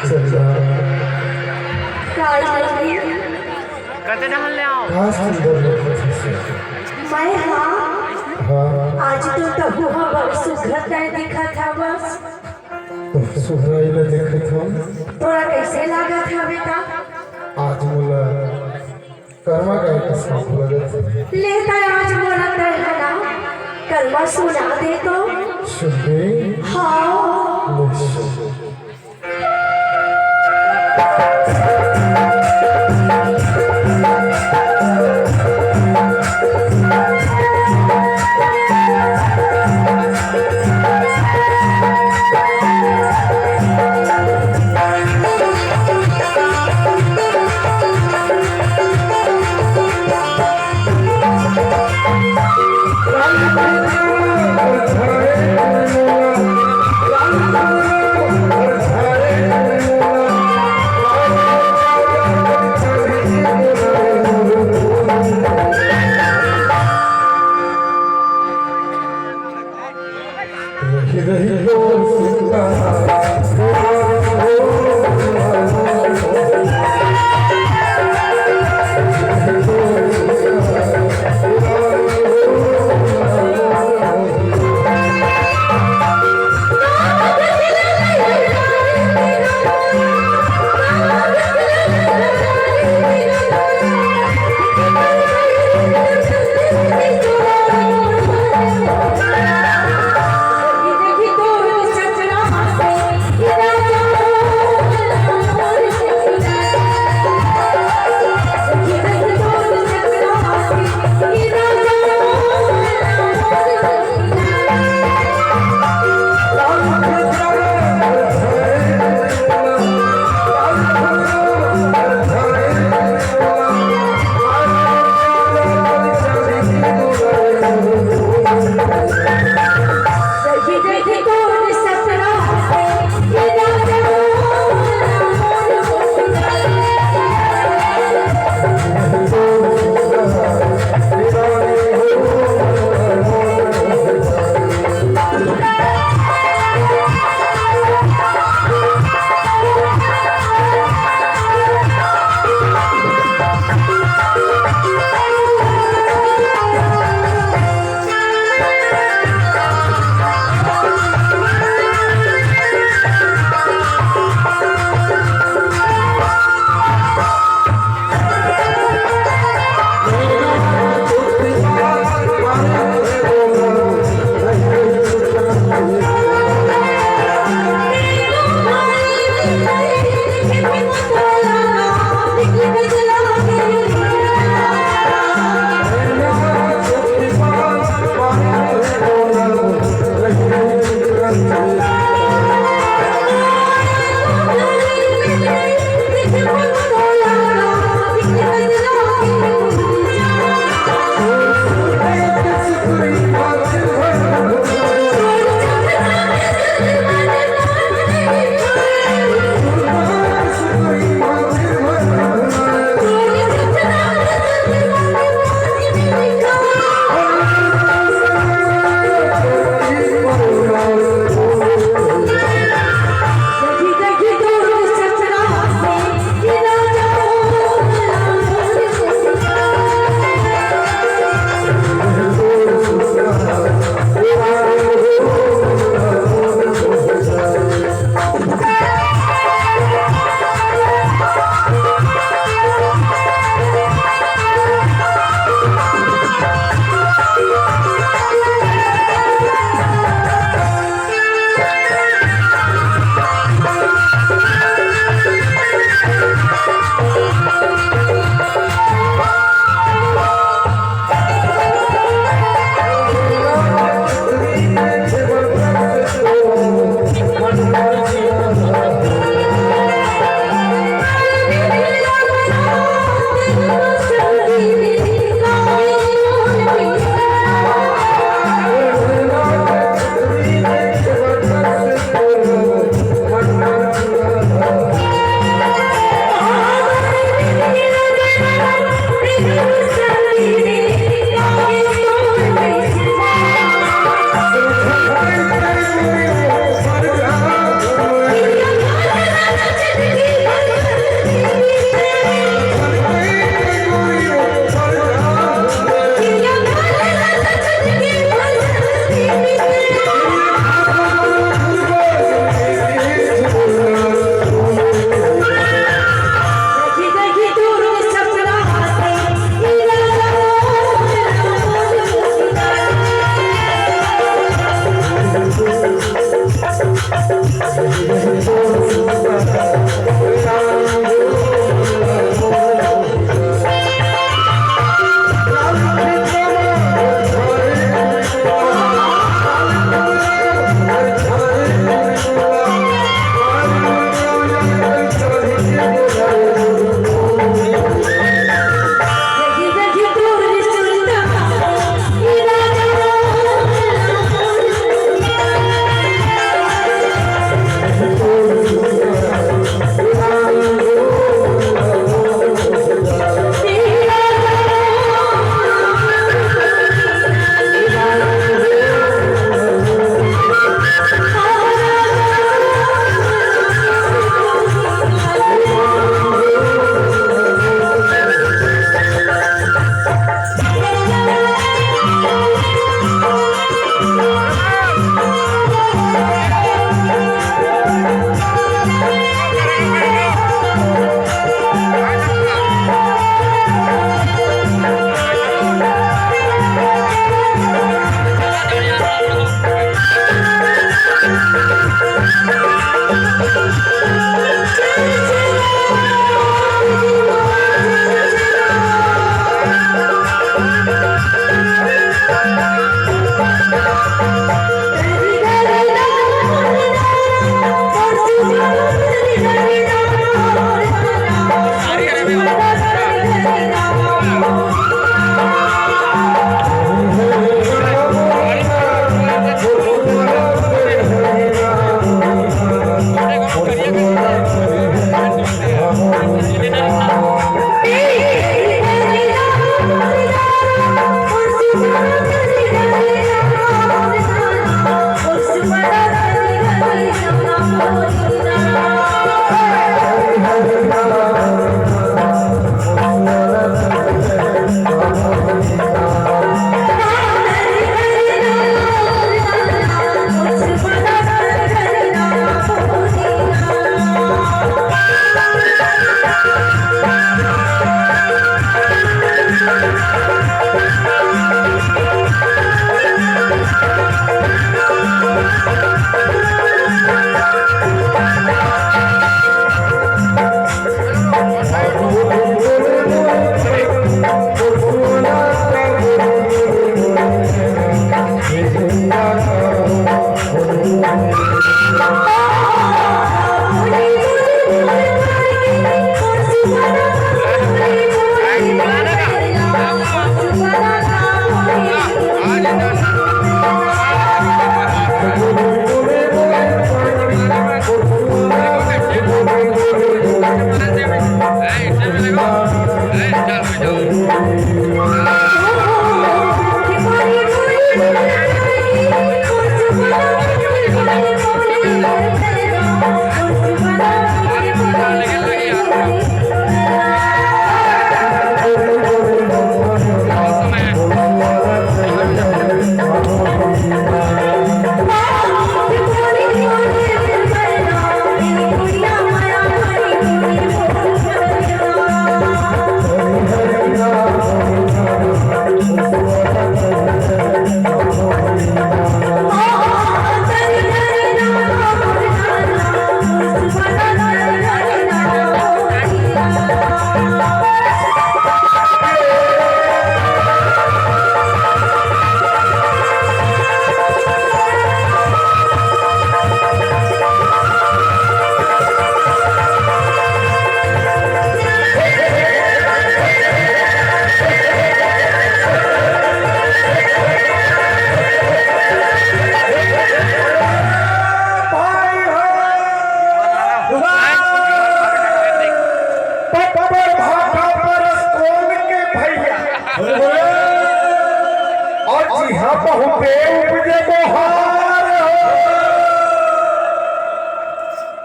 चलना कहते ना हल्ले आओ कहाँ सुंदर लगती है। मैं हाँ हाँ आज तो तब बड़ सुघर नहीं दिखा था बस तुम सुधराई न देखे थे थोड़ा कैसे लगा था बेटा आज मोला कर्मा गाय के साथ लगे लेता आज मोरा तय है ना कलमा सुना दे तो सुनबे हाँ ले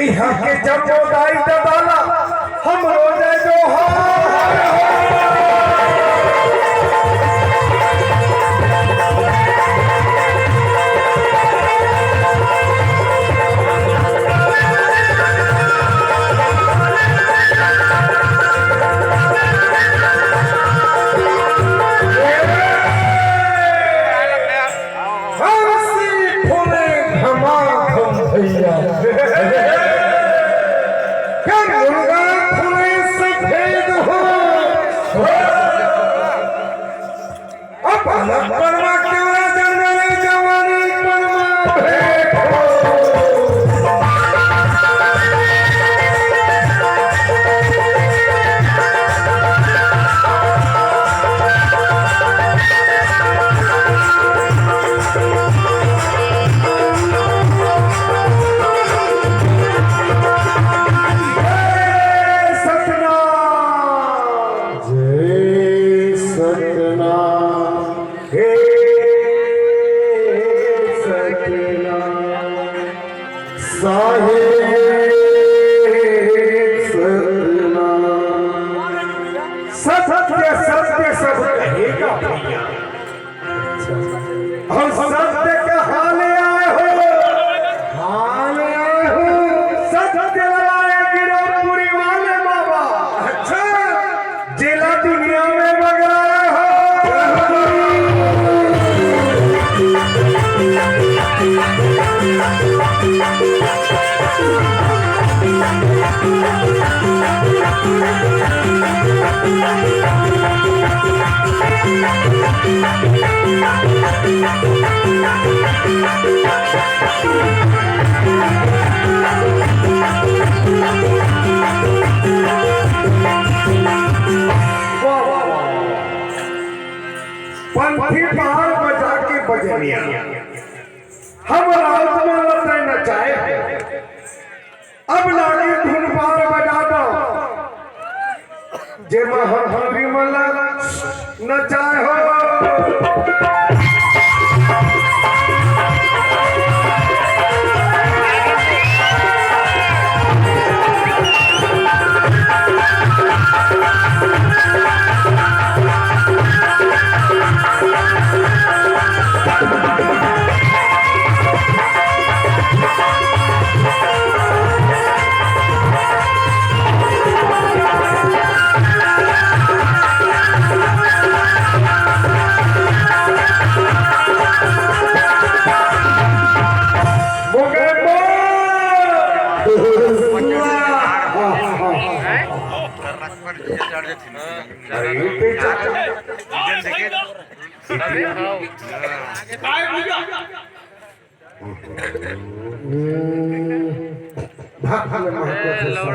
यहाँ के जब दाई दबाला हम रोजे जोहार हंसी फूले धमाधम भैया परमा केवरा जंगली जवानी परमा भेंट हो। सत्य सत्य सब कहेगा भैया, हम सत्य का हाल आए हो, सत्य लड़ाए गिरोपुरी वाले बाबा। अच्छा जिला दुनिया में बगड़ाए हो। पंथी पहाड़ बजा के बजनिया हम रात में लड़ते नचाए। अब लागी धुन पार बजा दो जे महरी मला नचाए हो।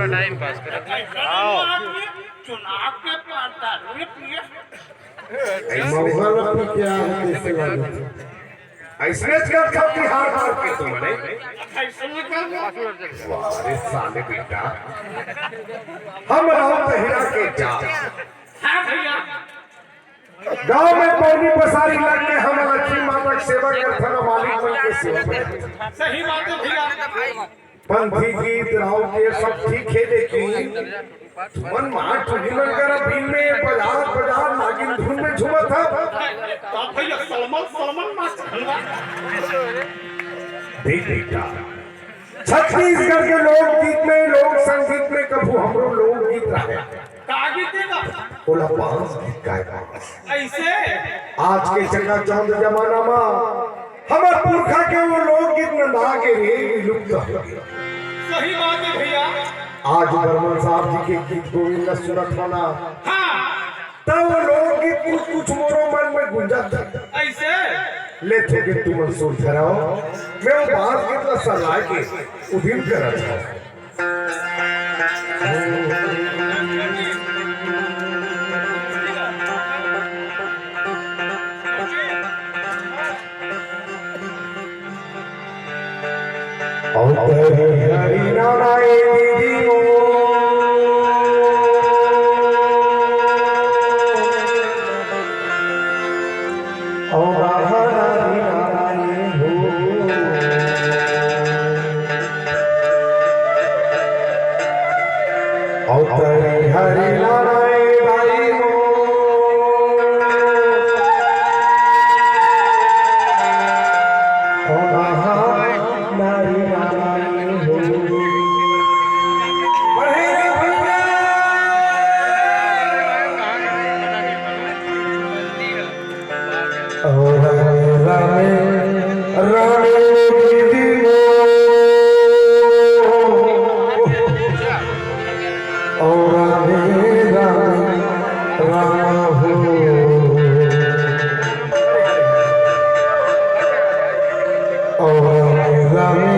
टाइम पास चुनाव के ऐसने हार मार के तुमने साले बेटा हम राव तहिरा के जा। हाँ भैया गांव में पौनी पसारी लग के हम लक्ष्मी माता की सेवा करते हैं, मालिक बन के सेवा करते। सही बात है भैया। पंथी गीत राव के सब ठीक है, लेकिन मन मार ठुकी मन कर बीन में बाजार नागिन धुन में झूमा था। तो भैया सलमान माच देख बेटा छत्तीसगढ़ के लोक गीत में लोक संगीत में कभू हमरो लोक गीत रहे कागी देगा बोला पांच गीत गाए ऐसे आज के जगह चौंद जमाना में हमार पुरखा के वो लोक गीत नंदा के रे लुप्त हो गया। सही बात है भैया। आज बर्मन साहब जी के गीत गोविंद सुनत होना। हाँ तब वो लोक गीत कुछ मोरो मन में गुंजा था। ऐसे ले थे कि तुम मंसूर कराओ मैं वो बात कितना सलाह के उदिन करा था। हरि नारायण दीदी हरि नारायण भाई हो राम और रामे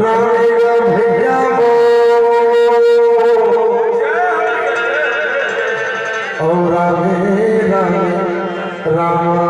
रामे भैया और रामे रामे राम